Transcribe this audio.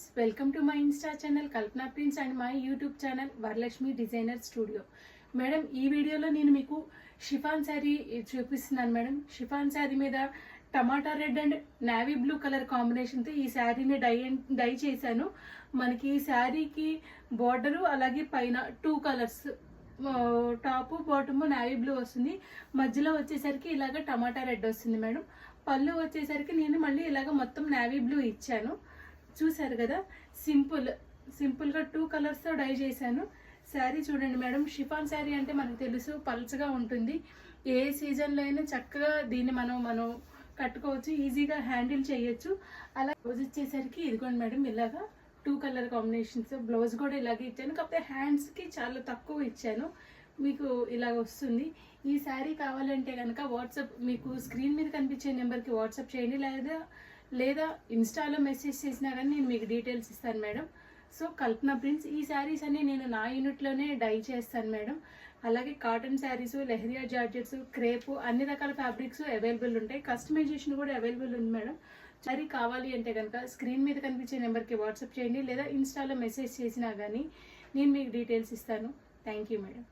Friends, welcome to my Insta channel Kalpana prince and my YouTube channel Varalakshmi designer studio. Madam, ఈ వీడియోలో నేను మీకు chiffon sari చూపిస్తున్నాను. Madam, chiffon sari మీద tomato red and navy blue colour కాంబినేషన్తో ఈ శారీని డై చేశాను. మనకి ఈ శారీకి బార్డరు అలాగే పైన 2 colours, top bottom navy blue వస్తుంది. మధ్యలో వచ్చేసరికి ఇలాగ టమాటా రెడ్ వస్తుంది. మేడం, పళ్ళు వచ్చేసరికి నేను మళ్ళీ ఇలాగ మొత్తం నావీ బ్లూ ఇచ్చాను. చూసారు కదా, సింపుల్గా 2 కలర్స్తో డై చేశాను. శారీ చూడండి మేడం, షిఫాన్ శారీ అంటే మనకు తెలుసు పల్చగా ఉంటుంది. ఏ సీజన్లో అయినా చక్కగా దీన్ని మనం కట్టుకోవచ్చు, ఈజీగా హ్యాండిల్ చేయొచ్చు. అలా బ్లౌజ్ వచ్చేసరికి ఇదిగోండి మేడం, ఇలాగా 2 కలర్ కాంబినేషన్స్. బ్లౌజ్ కూడా ఇలాగే ఇచ్చాను, కాకపోతే హ్యాండ్స్కి చాలా తక్కువ ఇచ్చాను. మీకు ఇలాగ వస్తుంది. ఈ శారీ కావాలంటే కనుక వాట్సాప్, మీకు స్క్రీన్ మీద కనిపించే నెంబర్కి వాట్సాప్ చేయండి, లేదా ఇన్స్టాలో మెసేజ్ చేసినా కానీ నేను మీకు డీటెయిల్స్ ఇస్తాను మేడం. సో కల్పన ప్రింట్స్, ఈ శారీస్ అన్ని నేను నా యూనిట్లోనే డై చేస్తాను మేడం. అలాగే cotton saris, leheriya georgettes, crepe, అన్ని రకాల ఫ్యాబ్రిక్స్ అవైలబుల్ ఉంటాయి. కస్టమైజేషన్ కూడా అవైలబుల్ ఉంది మేడం. శారీ కావాలి అంటే కనుక స్క్రీన్ మీద కనిపించే నెంబర్కి వాట్సాప్ చేయండి, లేదా ఇన్స్టాలో మెసేజ్ చేసినా కానీ నేను మీకు డీటెయిల్స్ ఇస్తాను. Thank you madam.